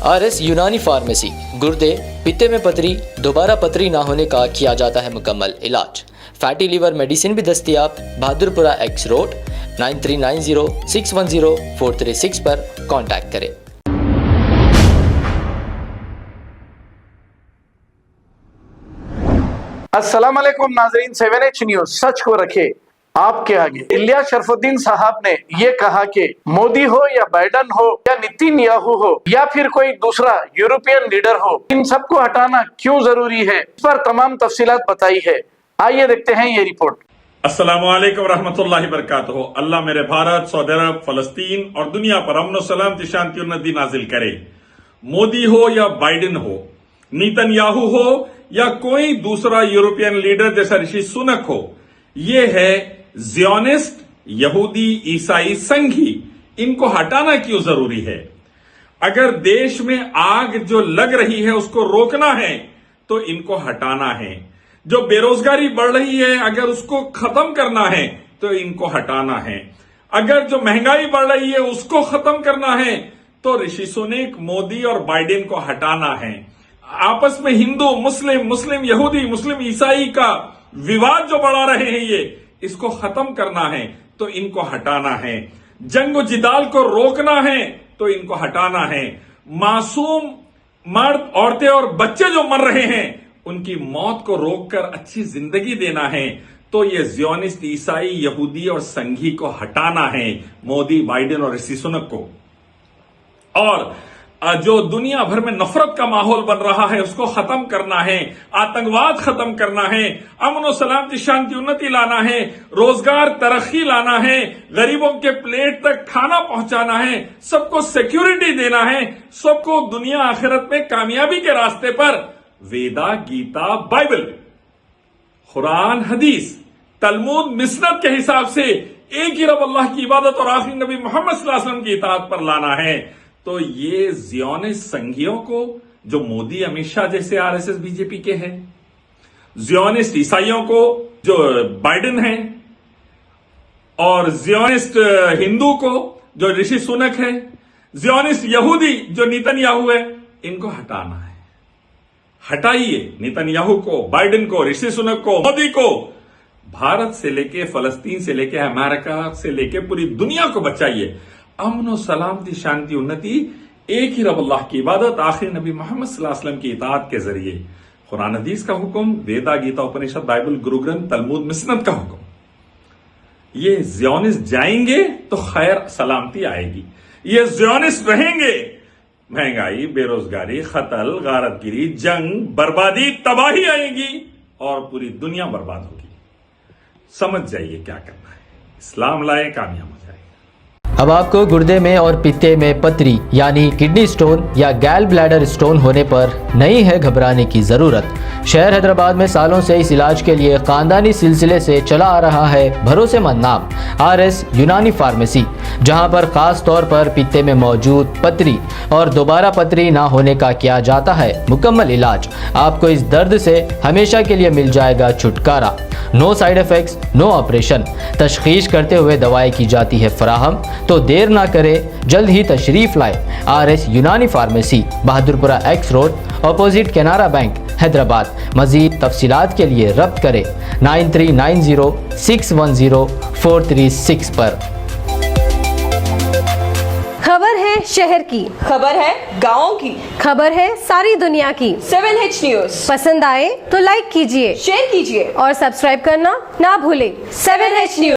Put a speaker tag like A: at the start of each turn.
A: RS यूनानी pharmacy, गुर्दे, पित्ते में पथरी, दोबारा पथरी ना होने का किया जाता है मुकम्मल इलाज। फैटी लीवर मेडिसिन भी दस्तियाब। बहादुरपुरा X रोड 9390610436 पर कांटेक्ट करें।
B: अस्सलाम वालेकुम नाजरीन, 7H न्यूज सच को रखे आपके आगे। इलियास शरफुद्दीन साहब ने ये कहा कि मोदी हो या बाइडन हो या नेतन्याहू हो या फिर कोई दूसरा यूरोपियन लीडर हो, इन सबको हटाना क्यों जरूरी है, इस पर तमाम तफसीलात बताई है। आइए देखते हैं ये रिपोर्ट।
C: अस्सलाम वालेकुम रहमतुल्लाहि बरकातहू। अल्लाह मेरे भारत, सऊदी अरब, फलस्तीन और दुनिया पर अमन सलामती, शांति और उन्नति नाजिल करे। मोदी हो या बाइडेन हो, नेतन्याहू हो या कोई दूसरा यूरोपियन लीडर जैसा ऋषि सुनक हो, ये है ज़ियोनिस्ट, यहूदी, ईसाई, संघी। इनको हटाना क्यों जरूरी है? अगर देश में आग जो लग रही है उसको रोकना है तो इनको हटाना है। जो बेरोजगारी बढ़ रही है अगर उसको खत्म करना है तो इनको हटाना है। अगर जो महंगाई बढ़ रही है उसको खत्म करना है तो ऋषि सुनक, मोदी और बाइडेन को हटाना है। आपस में हिंदू मुस्लिम, मुस्लिम यहूदी, मुस्लिम ईसाई का विवाद जो बढ़ा रहे हैं ये, इसको खत्म करना है तो इनको हटाना है। जंग जिदाल को रोकना है तो इनको हटाना है। मासूम मर्द, औरतें और बच्चे जो मर रहे हैं उनकी मौत को रोककर अच्छी जिंदगी देना है तो ये ज़ियोनिस्ट, ईसाई, यहूदी और संघी को हटाना है, मोदी, बाइडेन और ऋषि सुनक को। और जो दुनिया भर में नफरत का माहौल बन रहा है उसको खत्म करना है, आतंकवाद खत्म करना है, अमन और सलामती, शांति, उन्नति लाना है, रोजगार, तरक्की लाना है, गरीबों के प्लेट तक खाना पहुंचाना है, सबको सिक्योरिटी देना है, सबको दुनिया आखिरत में कामयाबी के रास्ते पर वेदा, गीता, बाइबल, कुरान, हदीस, तलमूद, मिसनद के हिसाब से एक ही रब अल्लाह की इबादत और आखिरी नबी मोहम्मद सल्लल्लाहु अलैहि वसल्लम की इताअत पर लाना है। तो ये ज़ियोनिस्ट संघियों को, जो मोदी, अमित शाह जैसे RSS बीजेपी के हैं, ज़ियोनिस्ट ईसाइयों को जो बाइडेन है, और ज़ियोनिस्ट हिंदू को जो ऋषि सुनक है, ज़ियोनिस्ट यहूदी जो नेतन्याहू है, इनको हटाना है। हटाइए नेतन्याहू को, बाइडेन को, ऋषि सुनक को, मोदी को। भारत से लेके फलस्तीन से लेके अमेरिका से लेके पूरी दुनिया को बचाइए। अमन और सलामती, शांति, उन्नति एक ही रब अल्लाह की इबादत, आखिरी नबी मोहम्मद सल्लल्लाहु अलैहि वसल्लम की इताअत के जरिए, कुरान हदीस का हुक्म, वेदा, गीता, उपनिषद, बाइबल, गुरु ग्रंथ, तलमूद, मिसनद का हुक्म। ये ज़ियोनिस्ट जाएंगे तो खैर सलामती आएगी। ये ज़ियोनिस्ट रहेंगे, महंगाई, बेरोजगारी, कत्ल, गारतगिरी, जंग, बर्बादी, तबाही आएगी और पूरी दुनिया बर्बाद होगी। समझ जाइए क्या करना है। इस्लाम लाए, कामयाब हो जाए।
A: अब आपको गुर्दे में और पित्ते में पथरी यानी किडनी स्टोन या गैल ब्लैडर स्टोन होने पर नहीं है घबराने की ज़रूरत। शहर हैदराबाद में सालों से इस इलाज के लिए ख़ानदानी सिलसिले से चला आ रहा है भरोसेमंद नाम RS यूनानी फार्मेसी, जहां पर ख़ास तौर पर पित्ते में मौजूद पथरी और दोबारा पथरी ना होने का किया जाता है मुकम्मल इलाज। आपको इस दर्द से हमेशा के लिए मिल जाएगा छुटकारा। No side effects, no operation. तशखीस करते हुए दवाएं की जाती है फराहम। तो देर ना करें, जल्द ही तशरीफ लाए। RS यूनानी pharmacy, Bahadurpura X road, opposite Canara bank, Hyderabad. मज़ीद तफसीलात के लिए रब्त करें 9390610436 पर।
D: खबर है शहर की,
E: खबर है गाँव की,
D: खबर है सारी दुनिया की।
E: 7H न्यूज
D: पसंद आए तो लाइक कीजिए,
E: शेयर कीजिए
D: और सब्सक्राइब करना ना भूलें।
E: 7H news.